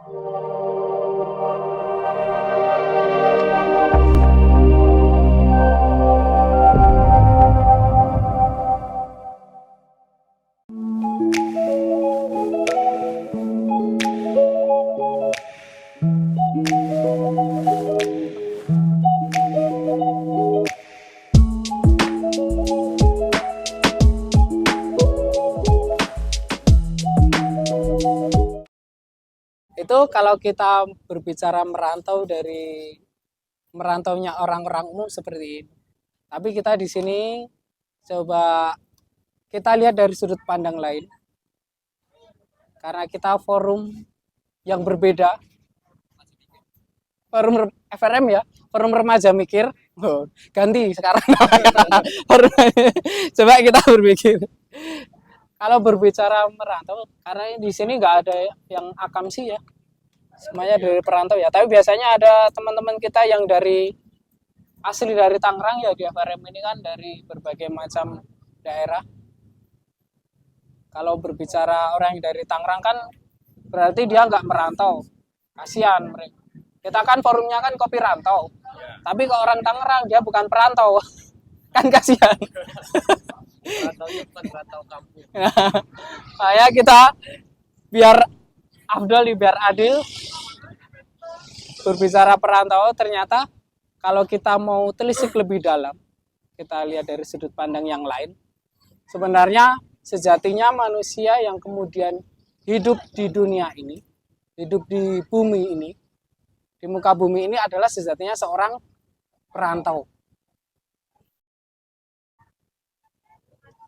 Itu kalau kita berbicara merantaunya orang-orang umum seperti ini. Tapi kita di sini coba kita lihat dari sudut pandang lain. Karena kita forum yang berbeda. Forum FRM ya, forum remaja mikir. Oh, ganti sekarang. Coba kita berpikir. Kalau berbicara merantau, karena di sini nggak ada yang akamsi ya, semuanya dari perantau ya. Tapi biasanya ada teman-teman kita yang asli dari Tangerang ya, di FRM ini kan dari berbagai macam daerah. Kalau berbicara orang yang dari Tangerang kan berarti dia nggak merantau, kasihan mereka. Kita kan forumnya kan kopi rantau, tapi kalau orang Tangerang dia bukan perantau, kan kasihan. Kayak kita biar afdol, biar adil berbicara perantau, ternyata kalau kita mau telisik lebih dalam, kita lihat dari sudut pandang yang lain, sebenarnya sejatinya manusia yang kemudian hidup di dunia ini, hidup di bumi ini, di muka bumi ini adalah sejatinya seorang perantau.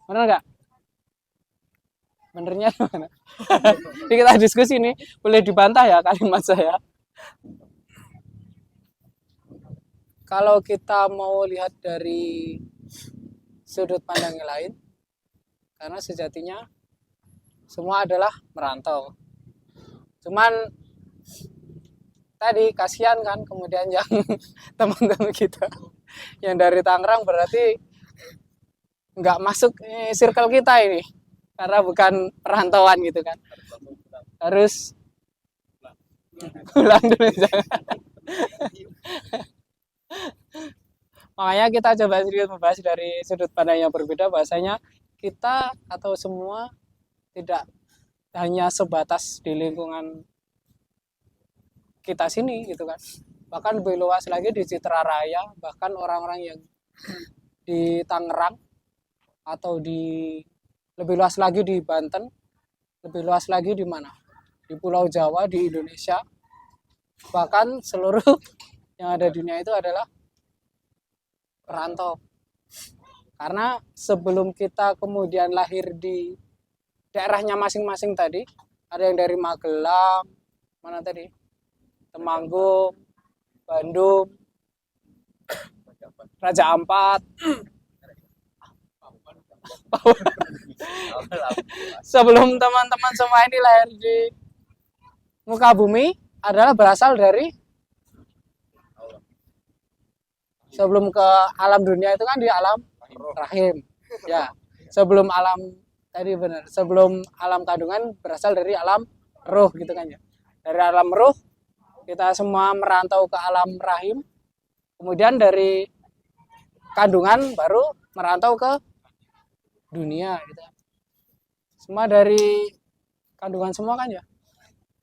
Benar nggak? Benernya mana? Jadi kita diskusi ini, boleh dibantah ya kalimat saya. Kalau kita mau lihat dari sudut pandang yang lain, karena sejatinya semua adalah merantau. Cuman tadi kasihan kan, kemudian yang teman-teman kita yang dari Tangerang berarti nggak masuk circle kita ini, karena bukan perantauan gitu kan. Harus pulang dulu. Makanya kita coba sedikit membahas dari sudut pandang yang berbeda, bahasanya kita atau semua tidak hanya sebatas di lingkungan kita sini gitu kan, bahkan lebih luas lagi di Citra Raya, bahkan orang-orang yang di Tangerang atau lebih luas lagi di Banten, lebih luas lagi di mana, di Pulau Jawa, di Indonesia, bahkan seluruh yang ada di dunia itu adalah perantau. Karena sebelum kita kemudian lahir di daerahnya masing-masing tadi, ada yang dari Magelang, mana tadi, Temanggung, Bandung, Raja Ampat. Sebelum teman-teman semua ini lahir di muka bumi adalah berasal dari sebelum ke alam dunia itu kan di alam rahim. Ya, sebelum alam tadi benar, sebelum alam kandungan berasal dari alam ruh gitu kan ya. Dari alam ruh kita semua merantau ke alam rahim. Kemudian dari kandungan baru merantau ke dunia gitu. Semua dari kandungan semua kan ya.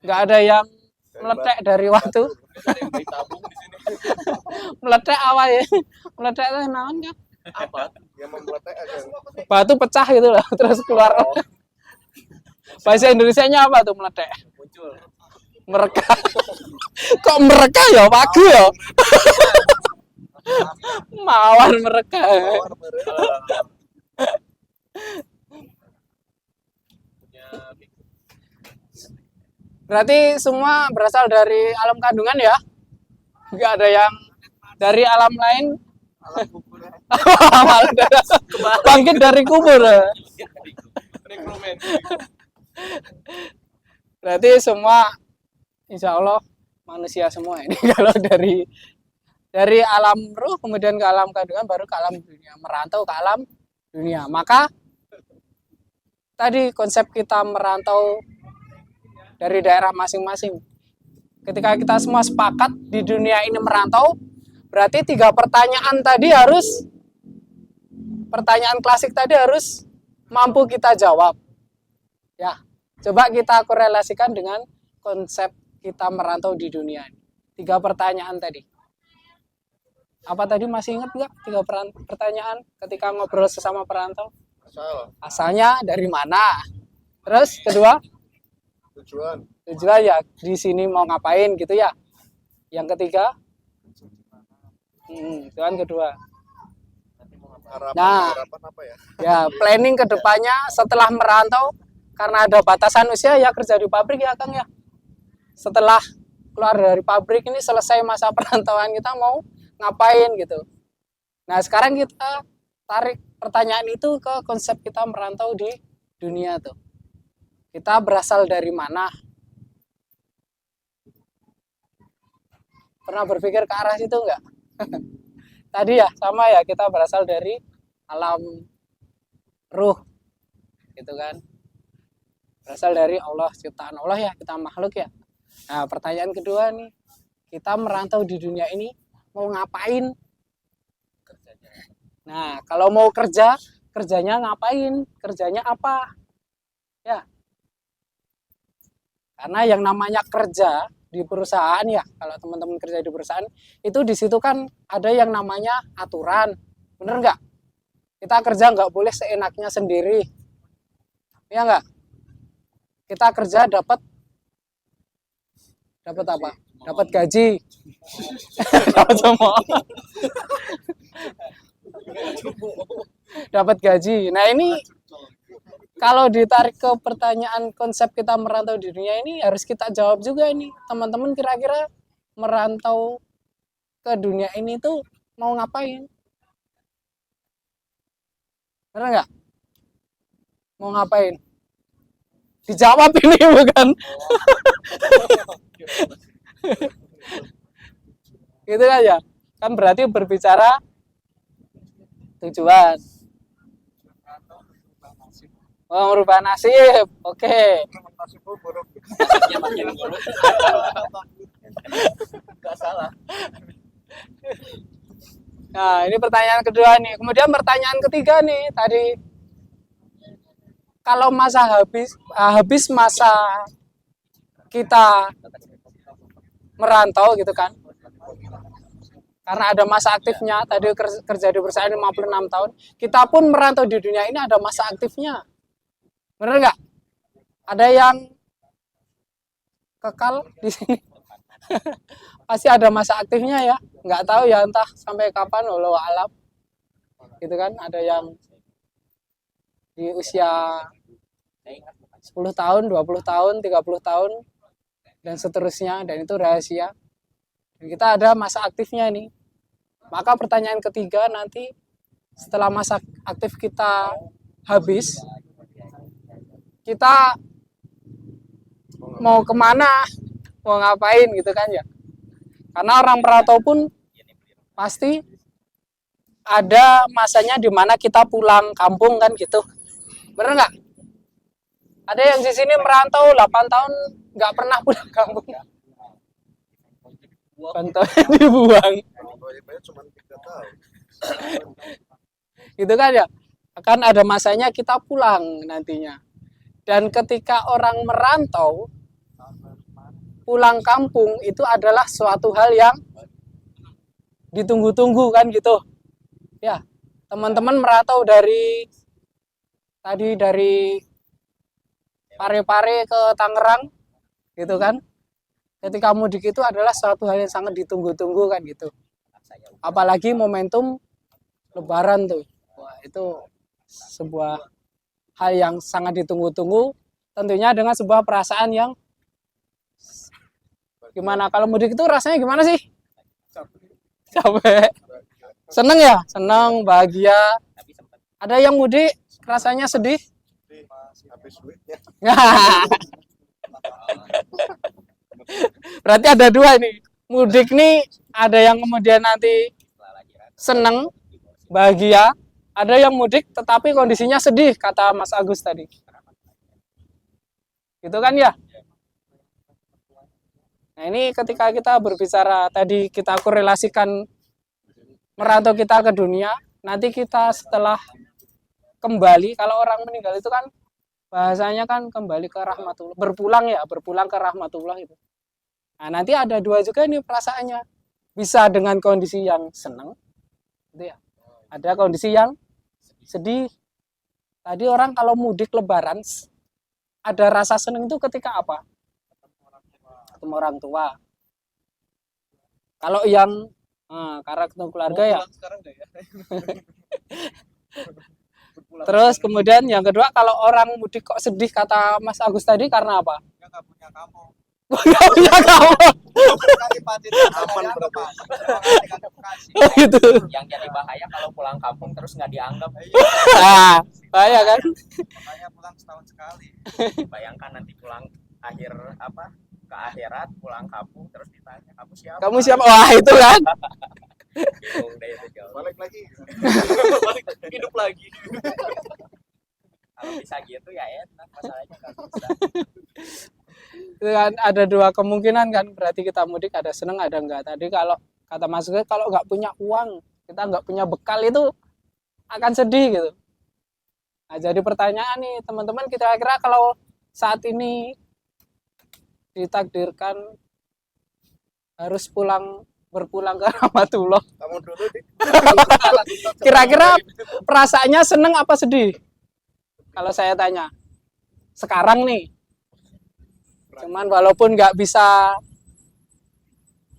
Nggak ada yang meletek dari waktu. Meletek awal ya. Meletek itu naon kan? Apa yang meletek aja? Batu pecah gitu lah, terus keluar. Bahasa Indonesianya apa tuh meletek? Muncul. Mereka. Kok mereka ya pagu ya? Mawar mereka. Berarti semua berasal dari alam kandungan ya? Nggak ada yang dari alam lain? Bangkit dari kubur. Berarti semua insya Allah manusia semua ini. Kalau dari alam ruh kemudian ke alam kandungan baru ke alam dunia, merantau ke alam dunia. Maka tadi konsep kita merantau dari daerah masing-masing, ketika kita semua sepakat di dunia ini merantau, berarti 3 pertanyaan tadi harus, pertanyaan klasik tadi harus mampu kita jawab. Ya, coba kita korelasikan dengan konsep kita merantau di dunia ini. 3 pertanyaan tadi. Apa tadi, masih ingat nggak 3 pertanyaan ketika ngobrol sesama perantau? Asalnya dari mana? Terus kedua, tujuan ya, di sini mau ngapain gitu ya. Yang ketiga, tujuan kedua. Harapan apa ya? Ya, planning ke depannya setelah merantau, karena ada batasan usia ya kerja di pabrik ya Kang ya. Setelah keluar dari pabrik ini, selesai masa perantauan kita mau ngapain gitu. Nah, sekarang kita tarik pertanyaan itu ke konsep kita merantau di dunia tuh. Kita berasal dari mana? Pernah berpikir ke arah situ enggak? Tadi ya, sama ya, kita berasal dari alam ruh. Gitu kan. Berasal dari Allah, ciptaan Allah ya, kita makhluk ya. Nah, pertanyaan kedua nih, kita merantau di dunia ini mau ngapain? Nah, kalau mau kerja, kerjanya ngapain? Kerjanya apa? Ya. Karena yang namanya kerja di perusahaan ya, kalau teman-teman kerja di perusahaan, itu di situ kan ada yang namanya aturan. Bener nggak? Kita kerja nggak boleh seenaknya sendiri. Ya nggak? Kita kerja dapat apa? Dapat gaji. Dapat semua. Dapat gaji. Nah, ini kalau ditarik ke pertanyaan konsep kita merantau di dunia ini, harus kita jawab juga ini. Teman-teman kira-kira merantau ke dunia ini tuh mau ngapain? Benar nggak? Mau ngapain? Dijawab ini bukan. Gitu aja. Kan berarti berbicara tujuan. Oh, merubah nasib. Oke. Gak salah. Nah, ini pertanyaan kedua nih. Kemudian pertanyaan ketiga nih, tadi kalau masa habis masa kita merantau gitu kan. Karena ada masa aktifnya, tadi kerja di perusahaan 56 tahun. Kita pun merantau di dunia ini ada masa aktifnya. Bener nggak? Ada yang kekal di sini. Pasti ada masa aktifnya ya. Nggak tahu ya entah sampai kapan, walau alam. Gitu kan, ada yang di usia 10 tahun, 20 tahun, 30 tahun, dan seterusnya. Dan itu rahasia. Dan kita ada masa aktifnya nih. Maka pertanyaan ketiga nanti, setelah masa aktif kita habis, kita mau kemana, mau ngapain gitu kan ya. Karena orang perantau pun pasti ada masanya di mana kita pulang kampung kan gitu. Bener nggak? Ada yang di sini merantau 8 tahun nggak pernah pulang kampung. Contohnya dibuang. Cuma 3 tahun. Gitu kan ya. Akan ada masanya kita pulang nantinya. Dan ketika orang merantau, pulang kampung itu adalah suatu hal yang ditunggu-tunggu kan gitu. Ya, teman-teman merantau dari Parepare ke Tangerang gitu kan. Ketika mudik itu adalah suatu hal yang sangat ditunggu-tunggu kan gitu. Apalagi momentum Lebaran tuh. Wah, itu sebuah hal yang sangat ditunggu-tunggu, tentunya dengan sebuah perasaan yang gimana? Kalau mudik itu rasanya gimana sih? Capek. Seneng ya? Seneng, bahagia. Ada yang mudik rasanya sedih? Habis duitnya. Berarti ada dua nih. Mudik nih ada yang kemudian nanti seneng, bahagia. Ada yang mudik tetapi kondisinya sedih, kata Mas Agus tadi. Gitu kan ya? Nah ini ketika kita berbicara tadi kita korelasikan merantau kita ke dunia, nanti kita setelah kembali, kalau orang meninggal itu kan bahasanya kan kembali ke rahmatullah, berpulang ke rahmatullah itu. Nah nanti ada dua juga nih perasaannya, bisa dengan kondisi yang senang, gitu ya. Ada kondisi yang sedih. Tadi orang kalau mudik lebaran, ada rasa senang itu ketika apa? Ketemu orang tua. Kalau yang karena ketemu keluarga ya. Terus kemudian yang kedua, kalau orang mudik kok sedih kata Mas Agus tadi karena apa? Dia nggak punya kamu. Gak punya kamu. Aman berarti. Gitu. Yang jadi bahaya kalau pulang kampung terus nggak dianggap. Nah, bahaya kan? Makanya pulang setahun sekali. Bayangkan nanti pulang akhir apa ke akhirat, pulang kampung terus ditanya kamu siapa? Kamu siapa? Wah itu kan. Bingung deh itu jauh. Balik lagi. Hidup lagi. Kalau bisa gitu ya enak, masalahnya nggak bisa. Itu kan ada dua kemungkinan kan, berarti kita mudik ada seneng ada enggak. Tadi kalau kata Mas Gus, kalau nggak punya uang, kita nggak punya bekal itu akan sedih gitu. Nah jadi pertanyaan nih teman-teman, kira-kira kalau saat ini ditakdirkan harus berpulang ke rahmatullah, Kamu dulu deh. kira-kira perasaannya seneng apa sedih? Kalau saya tanya sekarang nih, cuman walaupun nggak bisa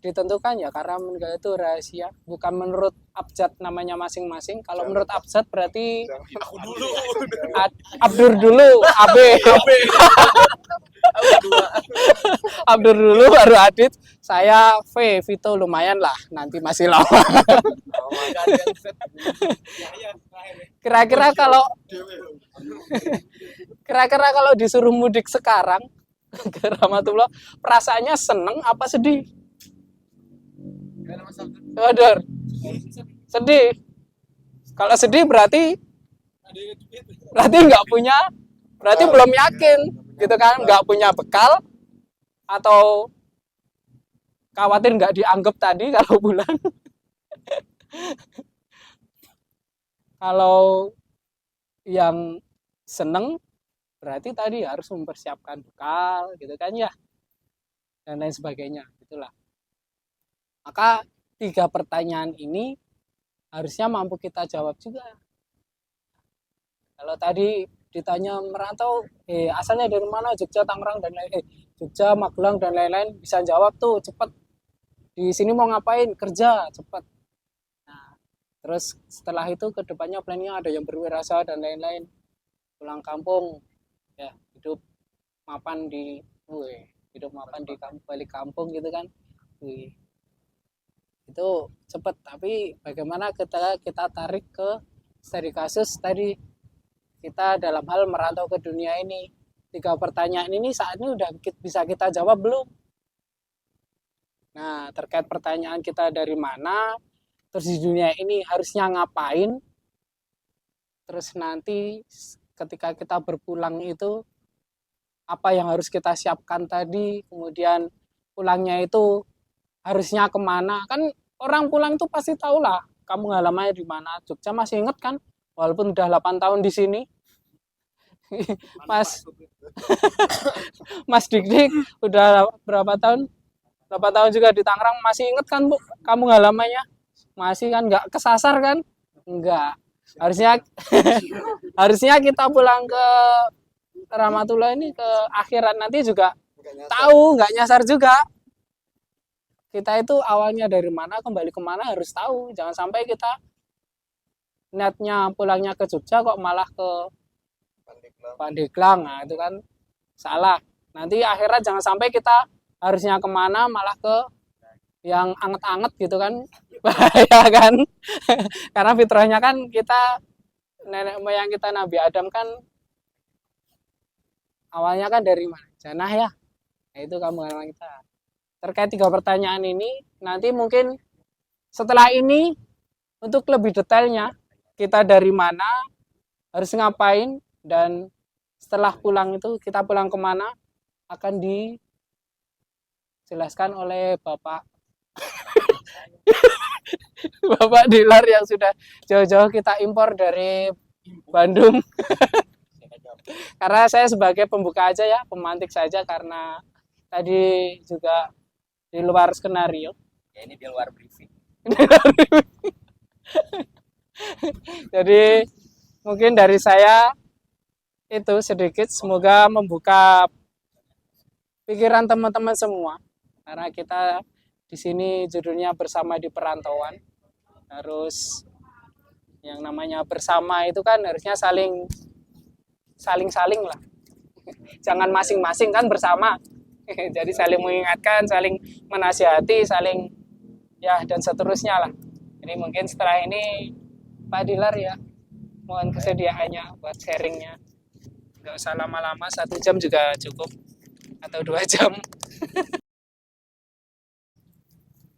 ditentukan ya karena meninggal itu rahasia, bukan menurut abjad namanya masing-masing. Kalau menurut abjad berarti Aku dulu. Abdur dulu, AB, Abdur dulu baru Adit, saya Vito lumayan lah, nanti masih lama. Kira-kira kalau disuruh mudik sekarang ke Rahmatullah, perasaannya seneng apa sedih? Waduh, sedih. Kalau sedih berarti nggak punya, berarti belum yakin, gitu kan? Nggak punya bekal atau khawatir nggak dianggap tadi kalau pulang. Kalau yang seneng berarti tadi harus mempersiapkan bekal, gitu kan ya, dan lain sebagainya, gitulah. Maka 3 pertanyaan ini harusnya mampu kita jawab juga. Kalau tadi ditanya merantau, asalnya dari mana, Jogja, Tangerang dan lain-lain, Jogja, Magelang dan lain-lain, bisa jawab tuh cepet. Di sini mau ngapain? Kerja, cepet. Nah, terus setelah itu kedepannya plannya ada yang berwirausaha dan lain-lain. Pulang kampung, ya hidup mapan di balik kampung gitu kan. Itu cepet, tapi bagaimana kita tarik ke studi kasus tadi, kita dalam hal merantau ke dunia ini. 3 pertanyaan ini saat ini udah bisa kita jawab belum? Nah, terkait pertanyaan kita dari mana, terus di dunia ini harusnya ngapain, terus nanti ketika kita berpulang itu apa yang harus kita siapkan tadi, kemudian pulangnya itu harusnya kemana. Kan orang pulang tuh pasti tahu lah kamu halamannya di mana. Jogja masih inget kan, walaupun udah 8 tahun di sini. Mas Dik udah berapa tahun? 8 tahun juga di Tangerang, masih inget kan Bu kamu halamannya? Masih kan, nggak kesasar kan? Enggak. Harusnya kita pulang ke Rahmatullah ini, ke akhirat nanti juga tahu, nggak nyasar juga. Kita itu awalnya dari mana, kembali kemana harus tahu. Jangan sampai kita niatnya pulangnya ke Jogja kok malah ke Pandeglang. Nah itu kan salah. Nanti akhirat jangan sampai kita harusnya kemana malah ke yang anget-anget gitu kan. Bahaya kan. Karena fitrahnya kan kita, nenek moyang kita Nabi Adam kan awalnya kan dari mana? Janah ya. Nah itu kamu halaman kita. Terkait 3 pertanyaan ini, nanti mungkin setelah ini untuk lebih detailnya, kita dari mana, harus ngapain, dan setelah pulang itu kita pulang kemana, akan dijelaskan oleh Bapak Bapak dealer yang sudah jauh-jauh kita impor dari Bandung. Karena saya sebagai pembuka aja ya, pemantik saja karena tadi juga di luar skenario. Ya ini di luar briefing. Jadi mungkin dari saya itu sedikit, semoga membuka pikiran teman-teman semua. Karena kita di sini judulnya bersama di perantauan. Harus yang namanya bersama itu kan harusnya saling lah. Jangan masing-masing kan bersama. Jadi saling mengingatkan, saling menasihati, saling ya dan seterusnya lah. Jadi mungkin setelah ini Pak Dilar ya, mohon kesediaannya buat sharingnya. Nggak usah lama-lama, 1 jam juga cukup atau 2 jam.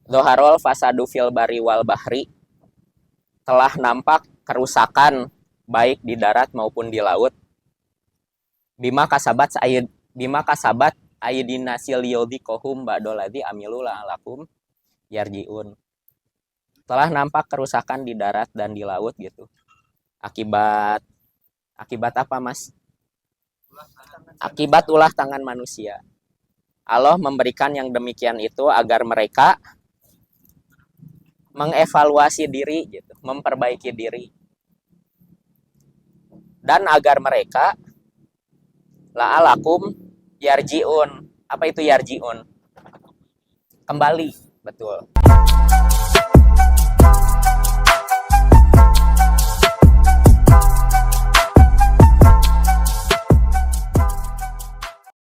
Dhoharul fasadu fil bari wal bahri, telah nampak kerusakan baik di darat maupun di laut. Bima kasabat aydina siliyudhikohum ba'dolladzi amilu la'alakum yarji'un. Telah nampak kerusakan di darat dan di laut gitu. Akibat apa, Mas? Akibat ulah tangan manusia. Allah memberikan yang demikian itu agar mereka mengevaluasi diri gitu, memperbaiki diri. Dan agar mereka la'alakum yarji'un. Apa itu yarji'un? Kembali, betul.